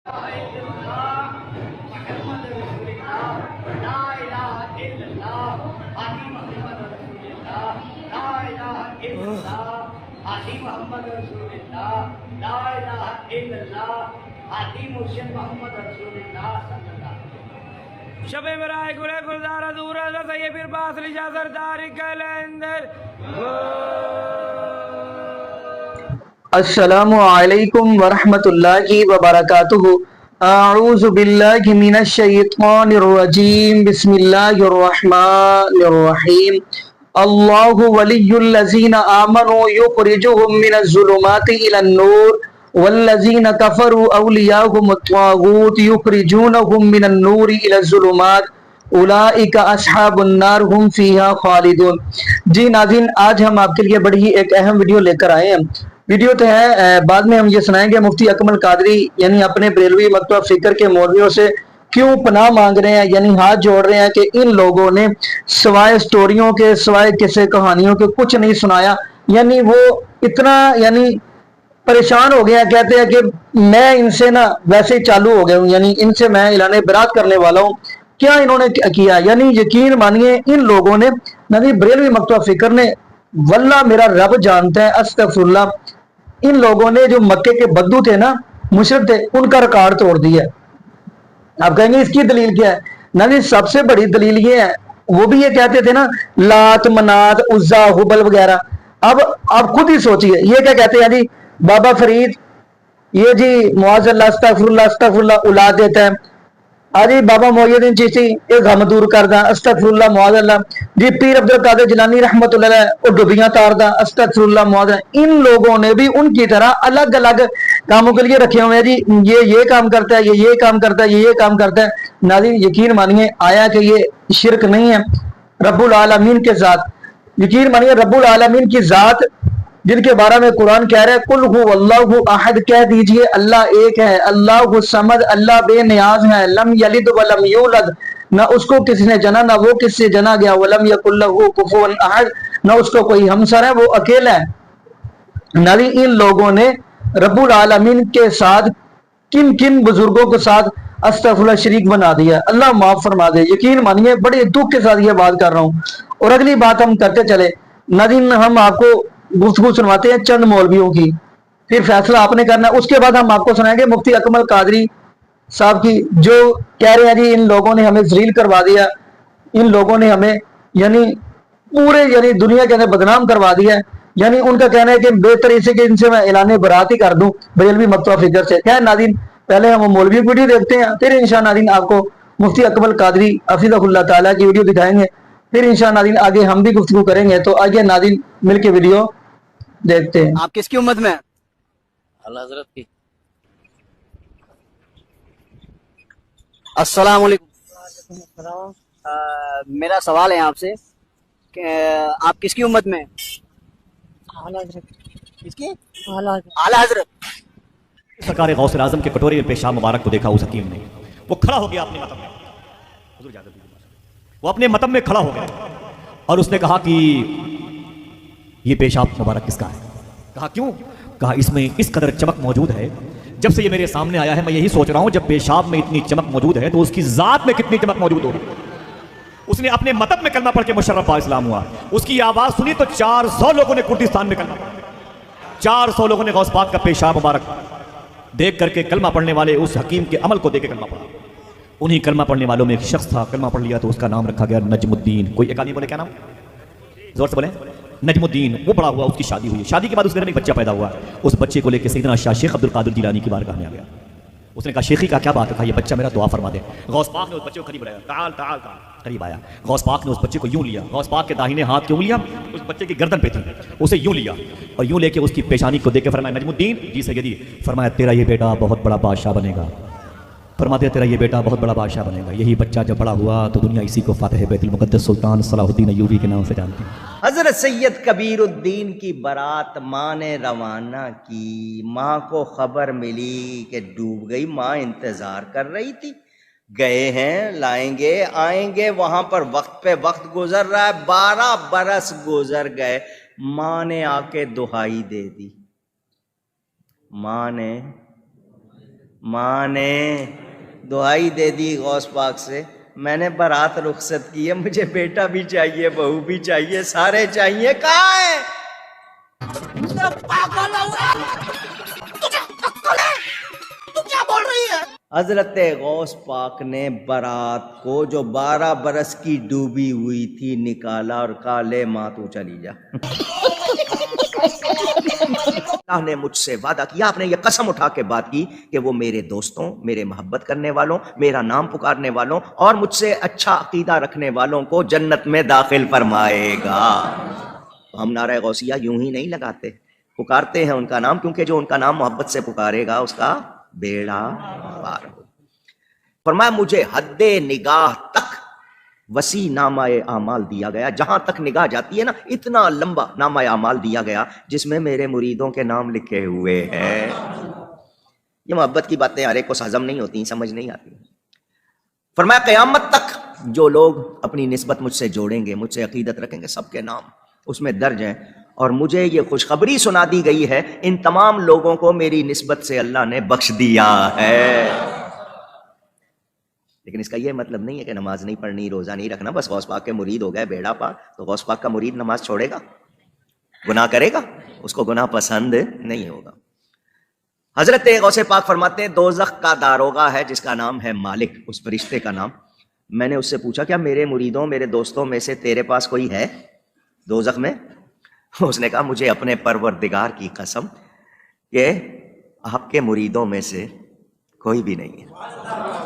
شب برائے گلے گلزار حضور حضرت یہ پھر باصلی شاہ سردار کلندر السلام علیکم ورحمۃ اللہ وبرکاتہ۔ اعوذ باللہ من الشیطان الرجیم، بسم اللہ الرحمن الرحیم۔ اللہ ولی الذین آمنوا یخرجهم من الظلمات الی النور والذین کفروا اولیاءهم الطاغوت یخرجونهم من النور الی الظلمات اولئک اصحاب النار هم فیہا خالدون۔ جی ناظرین، آج ہم آپ کے لیے بڑی ہی ایک اہم ویڈیو لے کر آئے ہیں۔ ویڈیو تو ہے، بعد میں ہم یہ سنائیں گے مفتی اکمل قادری یعنی اپنے بریلوی مکتبہ فکر کے مولویوں سے کیوں پناہ مانگ رہے ہیں، یعنی ہاتھ جوڑ رہے ہیں کہ ان لوگوں نے سوائے سٹوریوں کے، سوائے قصے کہانیوں کے کچھ نہیں سنایا۔ یعنی وہ اتنا پریشان ہو گیا، کہتے ہیں کہ میں ان سے ویسے ہی چالو ہو گیا ہوں، یعنی ان سے میں اعلان برات کرنے والا ہوں۔ کیا انہوں نے کیا؟ یعنی یقین مانیے ان لوگوں نے نبی بریلوی مکتبہ فکر نے، واللہ میرا رب جانتا ہے، استغفر اللہ، ان لوگوں نے جو مکے کے بدو تھے مشرک تھے، ان کا ریکارڈ توڑ دیا۔ آپ کہیں گے اس کی دلیل کیا ہے؟ نہیں، سب سے بڑی دلیل یہ ہے، وہ بھی یہ کہتے تھے لات منات عزا حبل وغیرہ۔ اب آپ خود ہی سوچئے، یہ کیا کہتے ہیں جی بابا فرید، یہ جی معاذ اللہ استغفر اللہ اولاد دیتا ہے۔ جی بابا محی الدین چشتی یہ غم دور کردا، استغفر اللہ معاذ اللہ۔ جی پیر عبد القادر جیلانی رحمۃ اللہ علیہ وہ ڈبیاں تاردا، استغفر اللہ معاذ اللہ۔ ان لوگوں نے بھی ان کی طرح الگ الگ کاموں کے لیے رکھے ہوئے ہیں، جی یہ کام کرتا ہے، یہ کام کرتا ہے، یہ کام کرتا ہے۔ ناظرین یقین مانیے آیا کہ یہ شرک نہیں ہے رب العالمین کے ذات۔ یقین مانیے رب العالمین کی ذات جن کے بارے میں قرآن کہہ رہا ہے قل هو اللہ احد، کہہ دیجئے اللہ ایک ہے، اللہ الصمد، اللہ بے نیاز ہے، لم یلد ولم یولد، نہ اس کو کسی نے جنا نہ وہ کس سے جنا گیا، ولم یکن لہ کفوا احد، نہ اس کو کوئی ہمسر ہے، وہ اکیلا ہے۔ نبی ان لوگوں نے رب العالمین کے ساتھ کن کن بزرگوں کے ساتھ استغفر اللہ شریک بنا دیا، اللہ معاف فرما دے۔ یقین مانیے بڑے دکھ کے ساتھ یہ بات کر رہا ہوں۔ اور اگلی بات ہم کرتے چلے ناظرین، ہم آپ کو گفتگو سنواتے ہیں چند مولویوں کی، پھر فیصلہ آپ نے کرنا ہے۔ اس کے بعد ہم آپ کو سنائیں گے مفتی اکمل قادری صاحب کی، جو کہہ رہے ہیں جی ان لوگوں نے ہمیں ذلیل کروا دیا، ان لوگوں نے ہمیں پورے دنیا کے اندر بدنام کروا دیا ہے۔ یعنی ان کا کہنا ہے کہ بہتر اسے کہ ان سے میں اعلان برات ہی کر دوں بریلوی مکتبہ فکر سے۔ خیر ناظرین، پہلے ہم مولوی کی ویڈیو دیکھتے ہیں، پھر انشاءاللہ ناظرین آپ کو مفتی اکمل قادری حفظہ اللہ تعالیٰ کی ویڈیو دکھائیں گے، پھر انشاءاللہ ناظرین آگے ہم بھی گفتگو کریں گے۔ تو آئیے ناظرین مل کے ویڈیو دیکھتے ہیں۔ آپ کس کی امت میں؟ اللہ حضرت کی۔ السلام علیکم۔ میرا سوال ہے آپ سے کہ آپ کس کی امت میں؟ کس کی؟ اعلیٰ حضرت۔ سرکار غوث اعظم کے کٹورے میں پیشاب مبارک کو دیکھا اس حکیم نے، وہ کھڑا ہو گیا اپنے مطب میں، وہ اپنے مطب میں کھڑا ہو گیا اور اس نے کہا کہ یہ پیشاب مبارک کس کا ہے؟ کہا کیوں؟ کہا اس میں اس قدر چمک موجود ہے، جب سے یہ میرے سامنے آیا ہے میں یہی سوچ رہا ہوں جب پیشاب میں اتنی چمک موجود ہے تو اس کی ذات میں کتنی چمک موجود ہوگی۔ اس نے اپنے مطب میں کلمہ پڑھ کے مشرف با اسلام ہوا، اس کی آواز سنی تو 400 لوگوں نے کردستان میں کلمہ پڑھا، 400 لوگوں نے غوث پاک کا پیشاب مبارک دیکھ کر کے کلمہ پڑھنے والے اس حکیم کے عمل کو دیکھ کے کلمہ پڑھا۔ انہی کلمہ پڑھنے والوں میں ایک شخص تھا، کلمہ پڑھ لیا تو اس کا نام رکھا گیا نجم الدین۔ کوئی ایک آدمی بولے کیا نام؟ زور سے بولیں۔ نجم الدین۔ وہ بڑا ہوا، اس کی شادی ہوئی، شادی کے بعد اس گھر میں ایک بچہ پیدا ہوا، اس بچے کو لے کے سیدنا شاہ شیخ عبد القادر جیلانی کی بارگاہ میں آ گیا۔ اس نے کہا شیخی کا کیا بات ہے؟ کہا یہ بچہ میرا دعا فرما دے۔ غوث پاک نے اس بچے کو قریب بلایا، تعال تعال تعال، قریب آیا۔ غوث پاک نے اس بچے کو یوں لیا، غوث پاک کے داہنے ہاتھ کی انگلیاں اس بچے کی گردن پہ تھی، اسے یوں لیا اور یوں لے کے اس کی پیشانی کو دیکھ کے فرمایا نجم الدین جی سیدی، فرمایا تیرا یہ بیٹا بہت بڑا بادشاہ بنے گا، فرماتے تیرا یہ بیٹا بہت بڑا بادشاہ بنے گا۔ یہی بچہ جب بڑا ہوا تو دنیا اسی کو فاتح بیت المقدس سلطان صلاح الدین ایوبی کے نام سے جانتی ہے۔ حضرت سید کبیر الدین کی بارات ماں نے روانہ کی، ماں کو خبر ملی کہ ڈوب گئی، ماں انتظار کر رہی تھی، گئے ہیں لائیں گے آئیں گے، وہاں پر وقت پہ وقت گزر رہا ہے، 12 برس گزر گئے، ماں نے آ کے دہائی دے دی، ماں نے دعائی دے دی غوث پاک سے، میں نے بارات رخصت کی ہے، مجھے بیٹا بھی چاہیے، بہو بھی چاہیے، سارے چاہیے، کہاں ہے؟ حضرت غوث پاک نے بارات کو جو 12 برس کی ڈوبی ہوئی تھی نکالا اور کہا لے ماں تو چلی جا۔ اللہ نے مجھ سے وعدہ کیا، آپ نے یہ قسم اٹھا کے بات کی کہ وہ میرے دوستوں، میرے محبت کرنے والوں، میرا نام پکارنے والوں اور مجھ سے اچھا عقیدہ رکھنے والوں کو جنت میں داخل فرمائے گا۔ ہم نعرہ غوثیہ یوں ہی نہیں لگاتے، پکارتے ہیں ان کا نام، کیونکہ جو ان کا نام محبت سے پکارے گا اس کا بیڑا پار ہو۔ فرمایا مجھے حد نگاہ تک وسیع نامہ اعمال دیا گیا، جہاں تک نگاہ جاتی ہے نا اتنا لمبا نامہ اعمال دیا گیا جس میں میرے مریدوں کے نام لکھے ہوئے ہیں۔ یہ محبت کی باتیں ہر ایک کو ہضم نہیں ہوتی، سمجھ نہیں آتی۔ فرمایا قیامت تک جو لوگ اپنی نسبت مجھ سے جوڑیں گے، مجھ سے عقیدت رکھیں گے، سب کے نام اس میں درج ہیں، اور مجھے یہ خوشخبری سنا دی گئی ہے ان تمام لوگوں کو میری نسبت سے اللہ نے بخش دیا ہے۔ لیکن اس کا یہ مطلب نہیں ہے کہ نماز نہیں پڑھنی، روزہ نہیں رکھنا، بس غوث پاک کے مرید ہو گئے بیڑا پار، تو غوث پاک کا مرید نماز چھوڑے گا، گناہ کرے گا؟ اس کو گناہ پسند نہیں ہوگا۔ حضرت غوث پاک فرماتے ہیں دوزخ کا داروغہ ہے جس کا نام ہے مالک، اس فرشتے کا نام۔ میں نے اس سے پوچھا کیا میرے مریدوں، میرے دوستوں میں سے تیرے پاس کوئی ہے دوزخ میں؟ اس نے کہا مجھے اپنے پروردگار کی قسم کہ آپ کے مریدوں میں سے کوئی بھی نہیں ہے،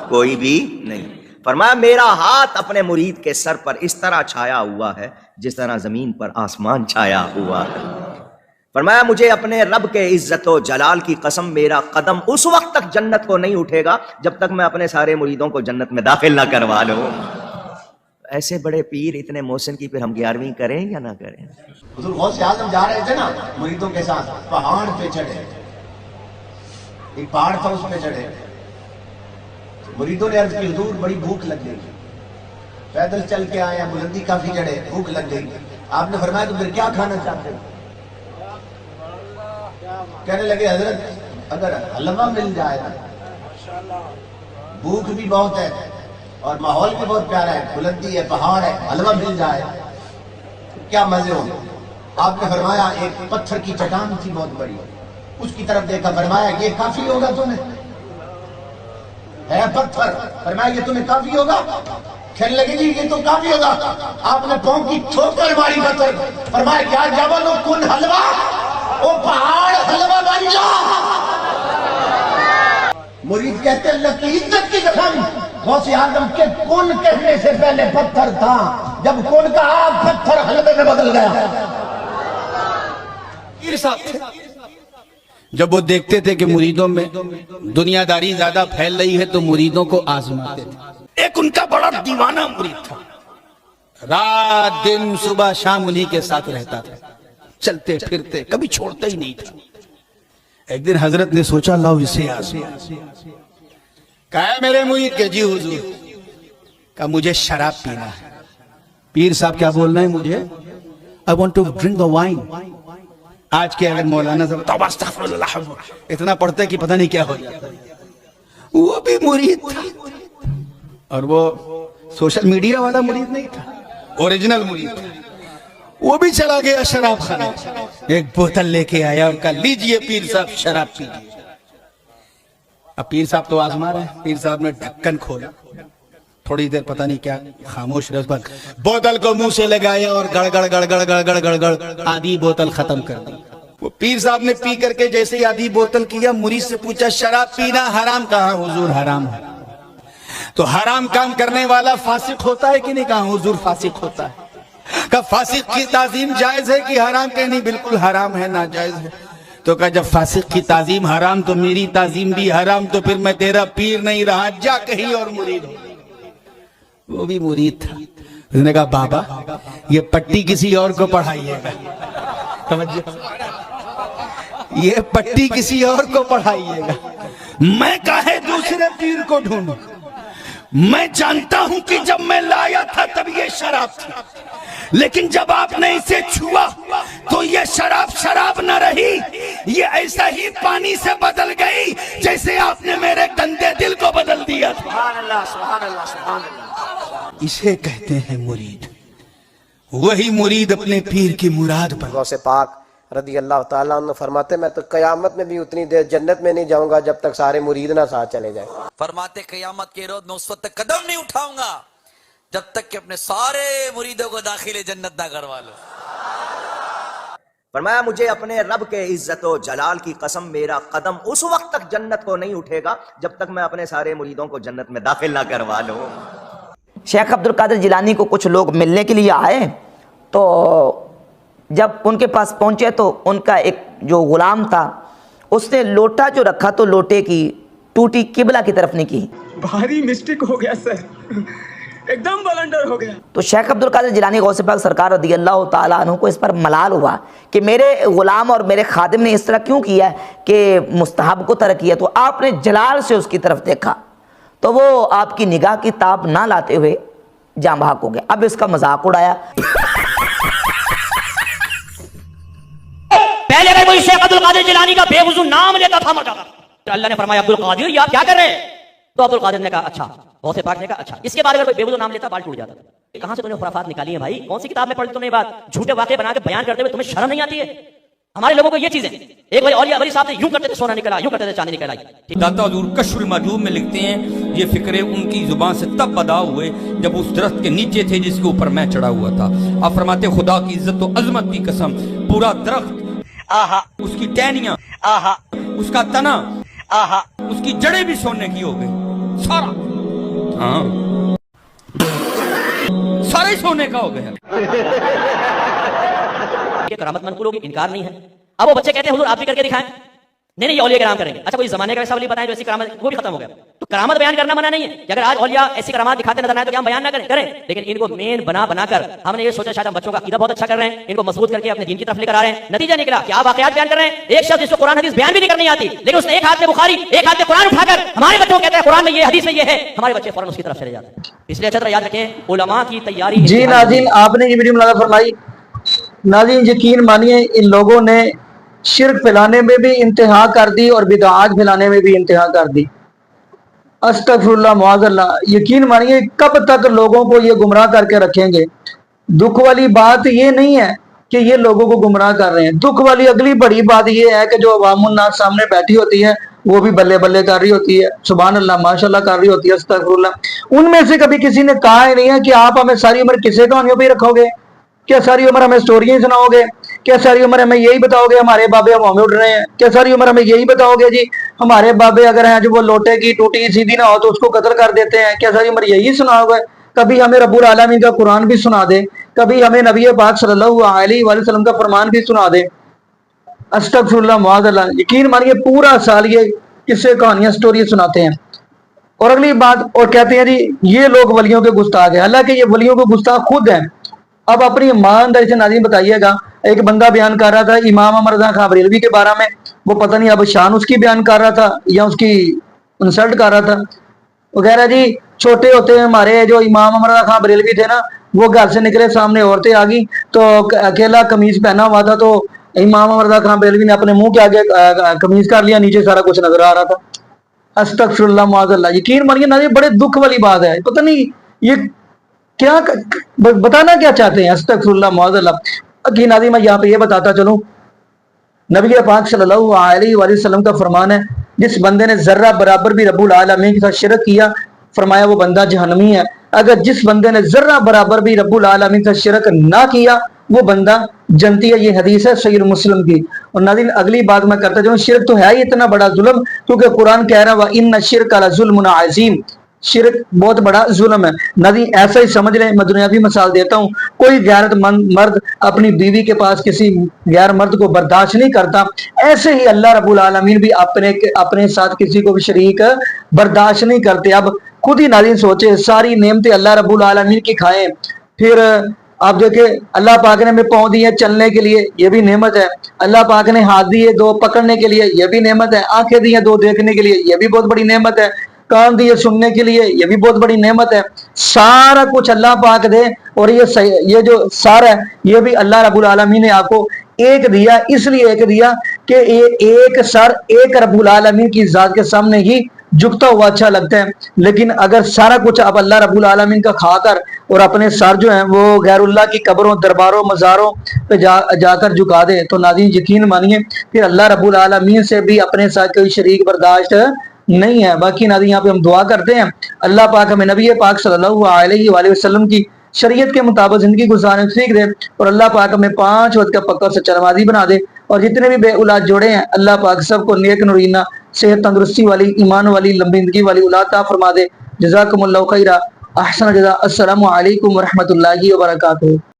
کوئی بھی نہیں۔ فرمایا میرا ہاتھ اپنے مرید کے سر پر اس طرح چھایا ہوا ہے جس طرح زمین پر آسمان چھایا ہوا ہے۔ فرمایا مجھے اپنے رب کے عزت و جلال کی قسم میرا قدم اس وقت تک جنت کو نہیں اٹھے گا جب تک میں اپنے سارے مریدوں کو جنت میں داخل نہ کروا لوں۔ ایسے بڑے پیر اتنے محسن کی پھر ہم 11ویں کریں یا نہ کریں؟ حضور غوث اعظم جا رہے تھے نا مریدوں کے ساتھ، پہاڑ پہ چڑھے، ایک پہاڑ تھا اس پہ چڑھے، مریدوں نے عرض کی حضور بڑی بھوک لگ گئی، پیدل چل کے آئے، بلندی کافی چڑھے، بھوک لگ گئی۔ آپ نے فرمایا تو پھر کیا کھانا چاہتے ہیں؟ کہنے لگے حضرت اگر حلوہ مل جائے نا، بھوک بھی بہت ہے اور ماحول بھی بہت پیارا ہے، بلندی ہے، پہاڑ ہے، حلوہ مل جائے کیا مزے ہوں۔ آپ نے فرمایا ایک پتھر کی چٹان تھی بہت بڑی، اس کی طرف دیکھا، فرمایا یہ کافی ہوگا تمہیں؟ ہے پتھر، فرمایا یہ تمہیں کافی ہوگا؟ کہنے لگے جی یہ تو کافی ہوگا۔ آپ نے پاؤں کی ٹھوکر ماری پتھر، فرمایا کیا جبل کن حلوہ، وہ پہاڑ حلوہ بن جا۔ مرید کہتے اللہ کی عزت کی قسم غوث اعظم کے کن کہنے سے پہلے پتھر تھا، جب کن کہا پتھر حلوے میں بدل گیا۔ جب وہ دیکھتے تھے کہ مریدوں میں دنیا داری زیادہ پھیل رہی ہے تو مریدوں کو آزماتے تھے۔ ایک ان کا بڑا دیوانہ مرید تھا، رات دن صبح شام انہی کے ساتھ رہتا تھا، چلتے پھرتے کبھی چھوڑتا ہی نہیں تھا۔ ایک دن حضرت نے سوچا لاؤ اسے آزما، کہا ہے میرے مرید کہ جی حضور، کہا مجھے شراب پینا ہے۔ پیر صاحب کیا بولنا ہے مجھے؟ I want to drink the wine۔ آج کے اگر مولانا صاحب توبہ استغفر اللہ اتنا پڑھتے کہ پتہ نہیں کیا ہو جاتا، وہ بھی مرید تھا، اور وہ سوشل میڈیا والا مرید نہیں تھا، اوریجنل مرید تھا۔ وہ بھی چلا گیا شراب خانے، ایک بوتل لے کے آیا اور کہا لیجئے پیر صاحب شراب پیجئے۔ اب پیر صاحب تو آزما رہے ہیں، پیر صاحب نے ڈھکن کھولا، تھوڑی دیر پتہ نہیں کیا خاموش رہ، اس پر بوتل کو منہ سے لگایا اور گڑ گڑ گڑ گڑ گڑ گڑ گڑ گڑ آدھی بوتل ختم کر دی۔ وہ پیر صاحب نے پی کر کے جیسے ہی آدھی بوتل کیا، مرید سے پوچھا شراب پینا حرام؟ کہا حضور حرام ہے۔ تو حرام کام کرنے والا فاسق ہوتا ہے کہ نہیں؟ کہا حضور فاسق ہوتا ہے۔ کہا فاسق کی تعظیم جائز ہے کہ حرام؟ کہ نہیں بالکل حرام ہے، ناجائز ہے۔ تو کہا جب فاسق کی تعظیم حرام تو میری تعظیم بھی حرام، تو پھر میں تیرا پیر نہیں رہا، جا کہیں اور مرید ہو۔ وہ بھی مرید تھا، اس نے کہا بابا یہ پٹی کسی اور کو پڑھائیے گا، سمجھے؟ یہ پٹی کسی اور کو پڑھائیے گا، میں کہے دوسرے پیر کو ڈھونڈوں۔ میں جانتا ہوں کہ جب میں لایا تھا تب یہ شراب تھی، لیکن جب آپ نے اسے چھوا تو یہ شراب شراب نہ رہی، یہ ایسا ہی پانی سے بدل گئی جیسے آپ نے میرے گندے دل کو بدل دیا تھا۔ سبحان اللہ سبحان اللہ سبحان اللہ۔ اسے کہتے ہیں مرید، وہی مرید اپنے پیر کی مراد پر۔ غوث پاک رضی اللہ تعالیٰ عنہ فرماتے میں تو قیامت میں بھی اتنی دیر جنت میں نہیں جاؤں گا جب تک سارے مرید نہ ساتھ چلے جائیں۔ فرماتے قیامت کے روز میں اس وقت تک قدم نہیں اٹھاؤں گا جب تک کہ اپنے سارے مریدوں کو داخل جنت نہ کروا لو۔ فرمایا مجھے اپنے رب کے عزت و جلال کی قسم، میرا قدم اس وقت تک جنت کو نہیں اٹھے گا جب تک میں اپنے سارے مریدوں کو جنت میں داخل نہ کروا لوں۔ شیخ عبد القادر جیلانی کو کچھ لوگ ملنے کے لیے آئے، تو جب ان کے پاس پہنچے تو ان کا ایک جو غلام تھا اس نے لوٹا جو رکھا تو لوٹے کی ٹوٹی قبلہ کی طرف نہیں کی، بھاری مسٹیک ہو گیا سر، ایک دم بلنڈر ہو گیا۔ تو شیخ عبد القادر جیلانی غوث پاک سرکار رضی اللہ تعالیٰ عنہ کو اس پر ملال ہوا کہ میرے غلام اور میرے خادم نے اس طرح کیوں کیا ہے کہ مستحب کو ترک کیا، تو آپ نے جلال سے اس کی طرف دیکھا تو وہ آپ کی نگاہ کی تاب نہ لاتے ہوئے جاں بحق ہو گیا۔ اب اس کا مذاق اڑایا۔ پہلے اگر کوئی شیخ عبد القادر جیلانی کا بے وضو نام لیتا تھا مر جاتا، تو اللہ نے فرمایا عبد القادر یہ آپ کیا کر رہے ہیں؟ تو عبد القادر نے کہا اچھا، غوث پاک نے کہا اچھا۔ اس کے بعد اگر کوئی بے وضو نام لیتا بال ٹوٹ جاتا تھا۔ کہاں سے تم نے خرافات نکالی ہیں بھائی؟ کون سی کتاب میں پڑھ لی تم نے یہ بات؟ جھوٹے واقعے بنا کے بیان کرتے ہوئے تمہیں شرم نہیں آتی ہے؟ ہمارے لوگوں کو یہ چیزیں، ایک بار اولیاء ولی صاحب نے یوں کرتے تھے سونا نکلا، یوں کرتے تھے چاندی نکل آئی۔ داتا حضور کشف المحجوب میں لکھتے ہیں یہ فکرے ان کی زبان سے تب ادا ہوئے جب اس درخت کے نیچے تھے جس کے اوپر میں چڑھا ہوا تھا۔ آپ فرماتے خدا کی عزت و عظمت کی قسم، پورا درخت، آہا، اس کی ٹہنیاں، آہا، اس کا تنا، آہا، اس کی جڑیں بھی سونے کی ہو گئی، سارا، ہاں سارے سونے کا ہو گیا۔ یہ کرامت منقول ہوگی، انکار نہیں ہے۔ اب وہ بچے کہتے ہیں حضور آپ بھی کر کے دکھائیں، نہیں نہیں یہ اولیاء کرام کریں گے۔ اچھا کوئی زمانے کا ایسا ولی بتائیں جو ایسی کرامت، وہ بھی ختم ہو گیا۔ تو کرامت بیان کرنا منع نہیں ہے کہ اگر آج اولیاء ایسی کرامات دکھاتے نظر آئے تو کیا ہم بیان نہ کریں، لیکن ان کو مین بنا کر ہم نے یہ سوچا شاید ہم بچوں کا عقیدہ بہت اچھا کر رہے ہیں، ان کو مضبوط کر کے اپنے دین کی طرف لے کر آ رہے ہیں۔ نتیجہ نکلا کہ آپ واقعات بیان کر رہے ہیں، ایک شخص جس کو قرآن حدیث بیان بھی نہیں کرنی آتی لیکن اس نے ایک ہاتھ میں بخاری ایک ہاتھ میں قرآن اٹھا کر ہمارے بچوں کو کہتے ہیں قرآن میں یہ، حدیث میں یہ ہے، ہمارے بچے فوراً اس کی طرف چلے جاتے ہیں۔ اس لیے اچھا طرح یاد رکھیں علماء کی تیاری۔ جی ناظرین، آپ نے یہ ویڈیو ملاحظہ فرمائی۔ ناظرین یقین مانیے ان لوگوں نے شرک پھیلانے میں بھی انتہا کر دی اور بدعات پھیلانے میں بھی انتہا کر دی۔ استغفر اللہ معاذ اللہ۔ یقین مانیے کب تک لوگوں کو یہ گمراہ کر کے رکھیں گے؟ دکھ والی بات یہ نہیں ہے کہ یہ لوگوں کو گمراہ کر رہے ہیں، دکھ والی اگلی بڑی بات یہ ہے کہ جو عوام الناس سامنے بیٹھی ہوتی ہے وہ بھی بلے بلے کر رہی ہوتی ہے، سبحان اللہ ماشاءاللہ کر رہی ہوتی ہے، استغفر اللہ۔ ان میں سے کبھی کسی نے کہا ہی نہیں ہے کہ آپ ہمیں ساری عمر کسے کہانیوں پہ ہی رکھو گے، کیا ساری عمر ہمیں سٹوریاں ہی سناؤ گے، کیا ساری عمر ہمیں یہی بتاؤ گے ہمارے بابے ہواؤں میں اڑ رہے ہیں، کیا ساری عمر ہمیں یہی بتاؤ گے جی ہمارے بابے اگر ہیں جو وہ لوٹے کی ٹوٹی سیدھی نہ ہو تو اس کو قتل کر دیتے ہیں، کیا ساری عمر یہی سناؤ گے؟ کبھی ہمیں رب العالمین کا قرآن بھی سنا دے، کبھی ہمیں نبی پاک صلی اللہ علیہ وآلہ وسلم کا فرمان بھی سنا دے۔ استغفر اللہ معاذ اللہ۔ یقین مانیے پورا سال یہ قصے کہانیاں سٹوری سناتے ہیں۔ اور اگلی بات اور کہتے ہیں جی یہ لوگ ولیوں کے گستاخ ہیں، حالانکہ یہ ولیوں کے گستاخ خود ہیں۔ اب اپنی ایمانداری سے ناظرین بتائیے گا، ایک بندہ بیان کر رہا تھا امام احمد رضا خان بریلوی کے بارے میں، وہ پتہ نہیں اب شان اس کی بیان کر رہا تھا یا اس کی انسلٹ کر رہا تھا۔ وہ کہہ رہا جی چھوٹے ہوتے ہیں ہمارے جو امام احمد رضا خان بریلوی تھے نا، وہ گھر سے نکلے سامنے عورتیں آ گئی تو اکیلا قمیض پہنا ہوا تھا، تو امام احمد رضا خان بریلوی نے اپنے منہ کے آگے قمیض کر لیا، نیچے سارا کچھ نظر آ رہا تھا۔ استغفر اللہ معاذ اللہ۔ یقین مانیے ناظرین بڑے دکھ والی بات ہے، پتہ نہیں یہ کیا بتانا کیا چاہتے ہیں۔ استغفر اللہ معاذ اللہ۔ کہ ناظرین میں یہاں پہ یہ بتاتا چلوں، نبی پاک صلی اللہ علیہ وآلہ وسلم کا فرمان ہے جس بندے نے ذرہ برابر بھی رب العالمین کے ساتھ شرک کیا، فرمایا وہ بندہ جہنمی ہے۔ اگر جس بندے نے ذرہ برابر بھی رب العالمین کے ساتھ شرک نہ کیا وہ بندہ جنتی ہے۔ یہ حدیث ہے صحیح مسلم کی۔ اور ناظرین اگلی بات میں کرتا چلوں، شرک تو ہے ہی اتنا بڑا ظلم، کیونکہ قرآن کہہ رہا ہے وَإِنَّ الشِّرْكَ لَظُلْمٌ عَظِيمٌ، شرک بہت بڑا ظلم ہے۔ ناظرین ایسا ہی سمجھ لیں، میں دنیاوی مثال دیتا ہوں، کوئی غیرت مند مرد اپنی بیوی کے پاس کسی غیر مرد کو برداشت نہیں کرتا، ایسے ہی اللہ رب العالمین بھی اپنے ساتھ کسی کو بھی شریک برداشت نہیں کرتے۔ اب خود ہی ناظرین سوچے، ساری نعمتیں اللہ رب العالمین کی کھائیں، پھر آپ دیکھیں اللہ پاک نے ہمیں پاؤں دیے چلنے کے لیے، یہ بھی نعمت ہے۔ اللہ پاک نے ہاتھ دیے دو پکڑنے کے لیے، یہ بھی نعمت ہے۔ آنکھیں دی ہیں دو دیکھنے کے لیے، یہ بھی بہت بڑی نعمت ہے۔ کان دیے سننے کے لیے، یہ بھی بہت بڑی نعمت ہے. سارا کچھ اللہ پاک دے، اور یہ جو سارا ہے یہ بھی اللہ رب العالمین نے آپ کو ایک دیا، اس لیے ایک دیا کہ ایک سر ایک رب العالمین کی ذات کے سامنے ہی جھکتا ہوا اچھا لگتا ہے. لیکن اگر سارا کچھ آپ اللہ رب العالمین کا کھا کر اور اپنے سر جو ہیں وہ غیر اللہ کی قبروں، درباروں، مزاروں پہ جا کر جھکا دے، تو ناظرین یقین مانیے کہ اللہ رب العالمین سے بھی اپنے ساتھ کوئی شریک برداشت نہیں ہے. باقی ناظرین یہاں پہ ہم دعا کرتے ہیں اللہ پاک ہمیں نبی پاک صلی اللہ علیہ وآلہ وسلم کی شریعت کے مطابق زندگی گزارنے سیکھ دے، اور اللہ پاک ہمیں 5 وقت کا پکا سچا نمازی بنا دے، اور جتنے بھی بے اولاد جوڑے ہیں اللہ پاک سب کو نیک نورینہ، صحت، تندرستی والی، ایمان والی، لمبی زندگی والی اولاد عطا فرما دے. جزاکم اللہ خیرہ، احسن جزا. السلام علیکم ورحمۃ اللہ وبرکاتہ.